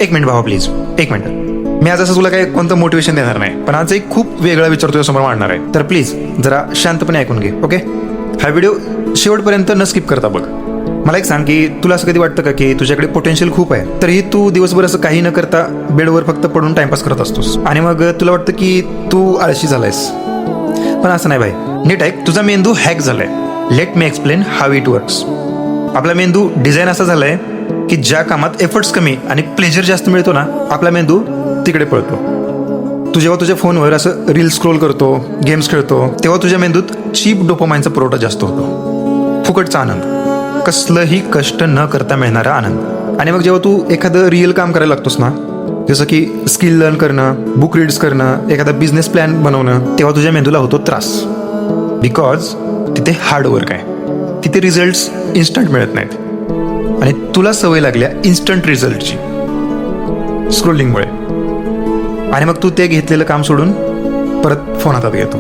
एक मिनिट भावा प्लीज, एक मिनिट. मी आज असं तुला काही कोणतं मोटिवेशन देणार नाही, पण आज एक खूप वेगळा विचार तुझ्या समोर मांडणार आहे. तर प्लीज जरा शांतपणे ऐकून घे, ओके? हा व्हिडिओ शेवटपर्यंत न स्किप करता बघ. मला एक सांग की तुला असं कधी वाटतं का की तुझ्याकडे पोटेन्शियल खूप आहे, तरीही तू दिवसभर असं काही न करता बेडवर फक्त पडून टाइमपास करत असतोस आणि मग तुला वाटतं की तू आळशी झालायस? पण असं नाही भाई, नीट ऐक. तुझा मेंदू हॅक झालाय. Let me explain how it works. आपला मेंदू डिझाईन असा झालाय की ज्या कामात एफर्ट्स कमी आणि प्लेजर जास्त मिळतो ना, आपला मेंदू तिकडे पळतो. तू जेव्हा तुझ्या फोनवर असं रील स्क्रोल करतो, गेम्स खेळतो, तेव्हा तुझ्या मेंदूत चीप डोपामाइनचा पुरवठा जास्त होतो. फुकटचा आनंद, कसलंही कष्ट न करता मिळणारा आनंद. आणि मग जेव्हा तू एखादं रिअल काम करायला लागतोस ना, जसं की स्किल लर्न करणं, बुक रीड्स करणं, एखादा बिझनेस प्लॅन बनवणं, तेव्हा तुझ्या मेंदूला होतो त्रास. बिकॉज तिथे हार्डवर्क आहे, तिथे रिझल्ट्स इन्स्टंट मिळत नाहीत आणि तुला सवय लागल्या इन्स्टंट रिझल्टची स्क्रोलिंगमुळे. आणि मग तू ते घेतलेलं काम सोडून परत फोन हातात घेतो.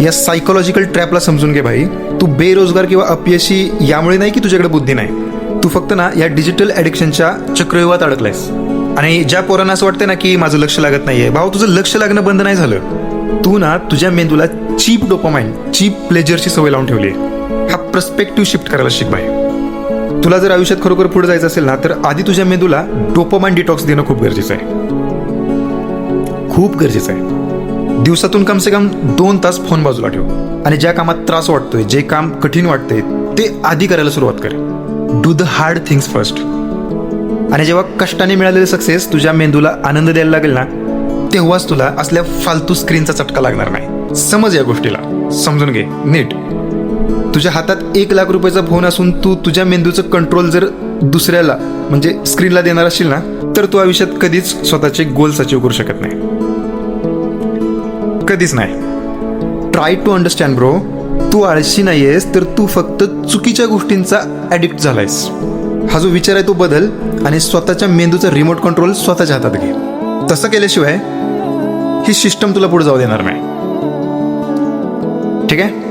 या सायकोलॉजिकल ट्रॅपला समजून घे भाई. तू बेरोजगार किंवा अपयशी यामुळे नाही की तुझ्याकडे बुद्धी नाही. तू फक्त ना या डिजिटल ॲडिक्शनच्या चक्रव्यूहात अडकलायस. आणि ज्या पोरांना असं वाटतं ना की माझं लक्ष लागत नाहीये, भाऊ तुझं लक्ष लागणं बंद नाही झालं. तू ना तुझ्या मेंदूला चीप डोपामाइन, चीप प्लेजरची सवय लावून ठेवली आहे. हा पर्स्पेक्टिव्ह शिफ्ट करायला शिक भाई. तुला जर आयुष्यात खरोखर पुढे जायचं असेल ना, तर आधी तुझ्या मेंदूला डोपामाइन डिटॉक्स देणं खूप गरजेचं आहे. खूप गरजेचं आहे. दिवसातून कम से कम 2 तास फोन बाजूला ठेव आणि ज्या कामात त्रास वाटतोय, जे काम कठीण वाटतंय, ते आधी करायला सुरुवात कर. Do the hard things first. आणि जेव्हा कष्टाने मिळालेले सक्सेस तुझ्या मेंदूला आनंद द्यायला लागेल ना, तेव्हाच तुला असल्या फालतू स्क्रीनचा चटका लागणार नाही. समज या गोष्टीला, समजून घे नीट. तुझ्या हातात 1 लाख रुपयाचा फोन असून तू तुझ्या मेंदूचं कंट्रोल जर दुसऱ्याला म्हणजे स्क्रीनला देणार असशील ना, तर तू आयुष्यात कधीच स्वतःचे गोल्स अचीव करू शकत नाही. कधीच नाही. Try to understand bro. तू आळशी नाहीयेस, तर तू फक्त चुकीच्या गोष्टींचा ॲडिक्ट झालायस. हा जो विचार आहे तो बदल आणि स्वतःच्या मेंदूचा रिमोट कंट्रोल स्वतःच्या हातात घे. तसं केल्याशिवाय ही सिस्टम तुला पुढे जाऊ देणार नाही. ठीक आहे?